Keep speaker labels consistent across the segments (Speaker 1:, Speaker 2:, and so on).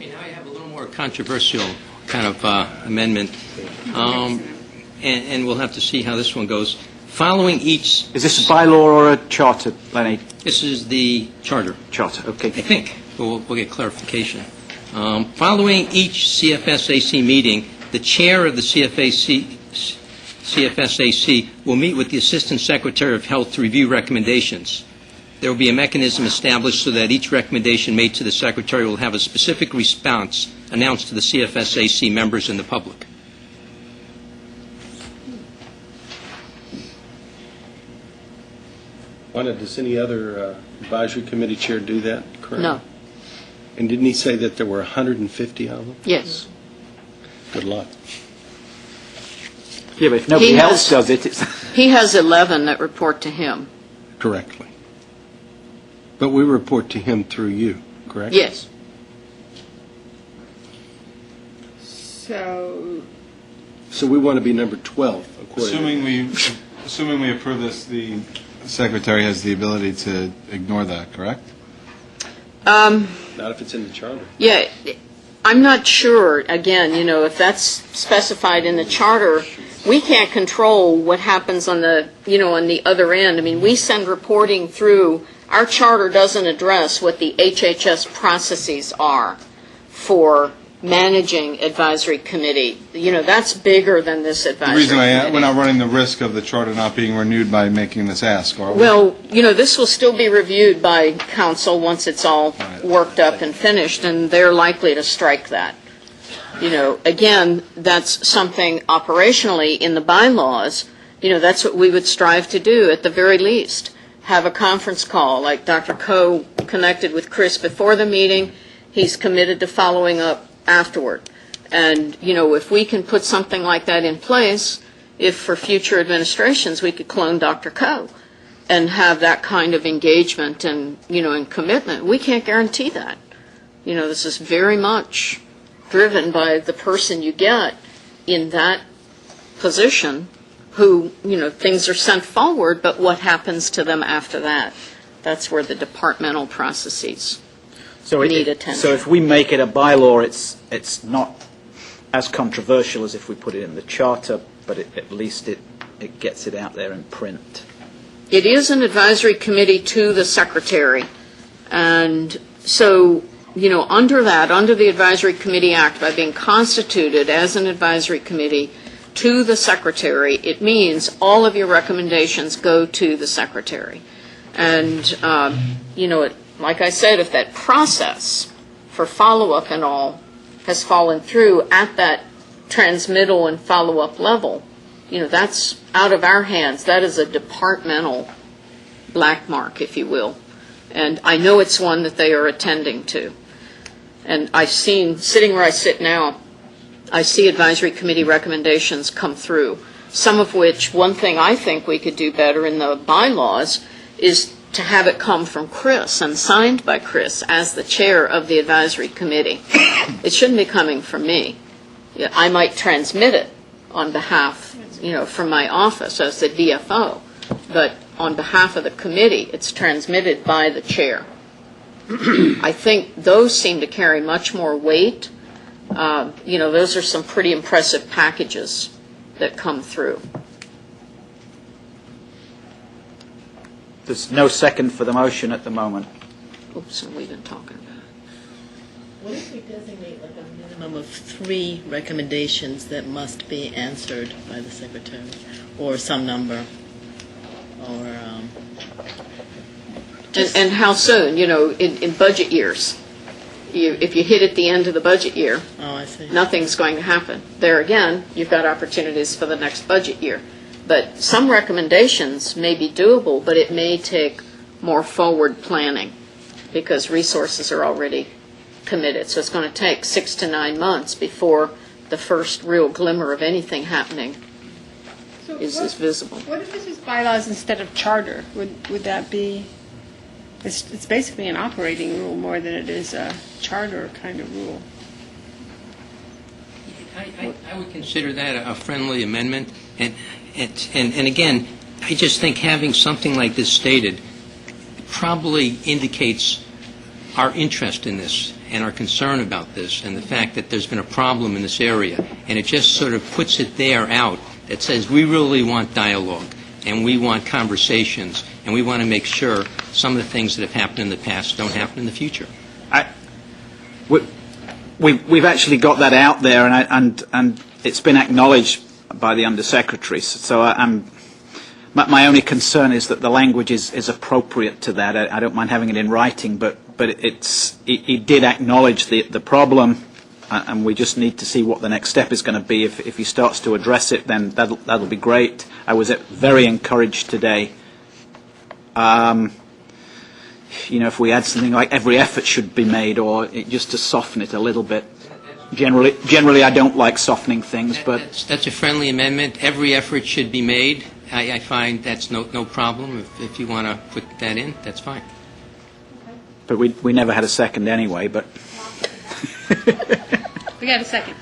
Speaker 1: Okay, now I have a little more controversial kind of amendment, and we'll have to see how this one goes. Following each...
Speaker 2: Is this a bylaw or a charter, Lenny?
Speaker 1: This is the charter.
Speaker 2: Charter, okay.
Speaker 1: I think. We'll get clarification. Following each CFSAC meeting, the chair of the CFSAC will meet with the Assistant Secretary of Health to review recommendations. There will be a mechanism established so that each recommendation made to the Secretary will have a specific response announced to the CFSAC members and the public.
Speaker 3: Does any other advisory committee chair do that currently?
Speaker 4: No.
Speaker 3: And didn't he say that there were 150 of them?
Speaker 4: Yes.
Speaker 3: Good luck.
Speaker 2: Yeah, but if nobody else does it, it's...
Speaker 4: He has 11 that report to him.
Speaker 3: Correctly. But we report to him through you, correct?
Speaker 4: Yes.
Speaker 3: So we want to be number 12, according
Speaker 5: Assuming we approve this, the Secretary has the ability to ignore that, correct?
Speaker 3: Not if it's in the charter.
Speaker 4: Yeah, I'm not sure, again, if that's specified in the charter, we can't control what happens on the, on the other end. I mean, we send reporting through. Our charter doesn't address what the HHS processes are for managing advisory committee. That's bigger than this advisory committee.
Speaker 5: We're not running the risk of the charter not being renewed by making this ask, are we?
Speaker 4: Well, this will still be reviewed by council once it's all worked up and finished, and they're likely to strike that. Again, that's something operationally in the bylaws, that's what we would strive to do at the very least. Have a conference call, like Dr. Coe connected with Chris before the meeting. He's committed to following up afterward. And, if we can put something like that in place, if for future administrations we could clone Dr. Coe and have that kind of engagement and, and commitment, we can't guarantee that. This is very much driven by the person you get in that position who, things are sent forward, but what happens to them after that? That's where the departmental processes need attention.
Speaker 2: So if we make it a bylaw, it's not as controversial as if we put it in the charter, but at least it gets it out there in print.
Speaker 4: It is an advisory committee to the Secretary. And so, under the Advisory Committee Act, by being constituted as an advisory committee to the Secretary, it means all of your recommendations go to the Secretary. And, like I said, if that process for follow-up and all has fallen through at that transmittal and follow-up level, that's out of our hands. That is a departmental black mark, if you will. And I know it's one that they are attending to. And I've seen, sitting where I sit now, I see advisory committee recommendations come through, some of which, one thing I think we could do better in the bylaws is to have it come from Chris and signed by Chris as the chair of the advisory committee. It shouldn't be coming from me. I might transmit it on behalf, from my office as the DFO, but on behalf of the committee, it's transmitted by the chair. I think those seem to carry much more weight. Those are some pretty impressive packages that come through.
Speaker 2: There's no second for the motion at the moment.
Speaker 4: Oops, and we've been talking about it.
Speaker 6: What if we designate like a minimum of 3 recommendations that must be answered by the Secretary, or some number, or...
Speaker 4: And how soon? In budget years. If you hit at the end of the budget year, nothing's going to happen. There again, you've got opportunities for the next budget year. But some recommendations may be doable, but it may take more forward planning because resources are already committed. So it's going to take 6 to 9 months before the first real glimmer of anything happening is visible.
Speaker 7: What if this is bylaws instead of charter? Would that be... It's basically an operating rule more than it is a charter kind of rule.
Speaker 1: I would consider that a friendly amendment. And again, I just think having something like this stated probably indicates our interest in this and our concern about this and the fact that there's been a problem in this area, and it just sort of puts it there out that says we really want dialogue and we want conversations and we want to make sure some of the things that have happened in the past don't happen in the future.
Speaker 2: We've actually got that out there, and it's been acknowledged by the Undersecretary. So my only concern is that the language is appropriate to that. I don't mind having it in writing, but he did acknowledge the problem, and we just need to see what the next step is going to be. If he starts to address it, then that'll be great. I was very encouraged today. If we add something like every effort should be made, or just to soften it a little bit. Generally, I don't like softening things, but
Speaker 1: That's a friendly amendment. Every effort should be made. I find that's no problem. If you want to put that in, that's fine.
Speaker 2: but we never had a second anyway. But
Speaker 7: We got a second.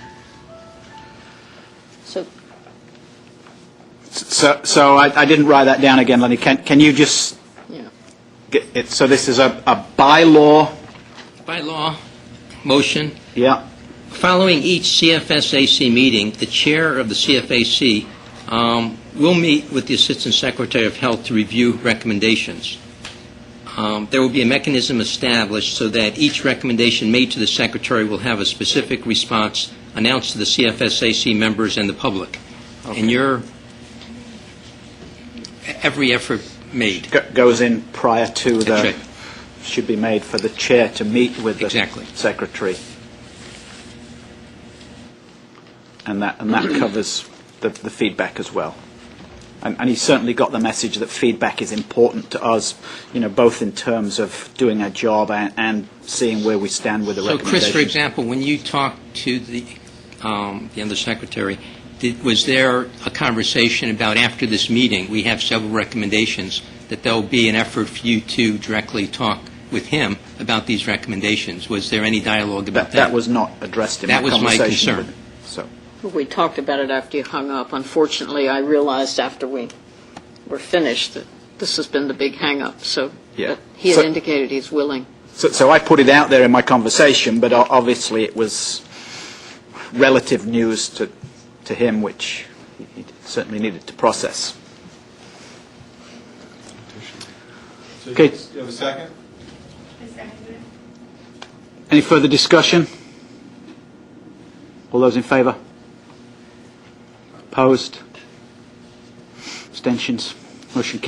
Speaker 2: so I didn't write that down again, Lenny. Can you just get it? So this is a bylaw.
Speaker 1: By law, motion.
Speaker 2: Yeah.
Speaker 1: Following each CFSAC meeting, the chair of the CFAC will meet with the Assistant Secretary of Health to review recommendations. There will be a mechanism established so that each recommendation made to the Secretary will have a specific response announced to the CFSAC members and the public.
Speaker 2: Okay.
Speaker 1: And every effort made.
Speaker 2: Goes in prior to
Speaker 1: That's
Speaker 2: the
Speaker 1: right.
Speaker 2: should be made for the chair to meet with the
Speaker 1: Exactly.
Speaker 2: secretary, and that covers the feedback as well. And he certainly got the message that feedback is important to us, both in terms of doing our job and seeing where we stand with the
Speaker 1: So,
Speaker 2: recommendations.
Speaker 1: Chris, for example, when you talked to the Undersecretary, was there a conversation about after this meeting, we have several recommendations, that there will be an effort for you to directly talk with him about these recommendations? Was there any dialogue about that?
Speaker 2: That was not addressed in
Speaker 1: That
Speaker 2: my
Speaker 1: was my
Speaker 2: conversation
Speaker 1: concern.
Speaker 2: with him. So.
Speaker 4: We talked about it after you hung up. Unfortunately, I realized after we were finished that this has been the big hang-up, so
Speaker 2: Yeah.
Speaker 4: but he had
Speaker 2: So-
Speaker 4: indicated he's willing.
Speaker 2: So I put it out there in my conversation, but obviously it was relative news to him, which he certainly needed to process.
Speaker 5: So
Speaker 2: Okay.
Speaker 5: You have a second?
Speaker 2: Any further discussion? All those in favour? Opposed? Abstentions? Motion carries.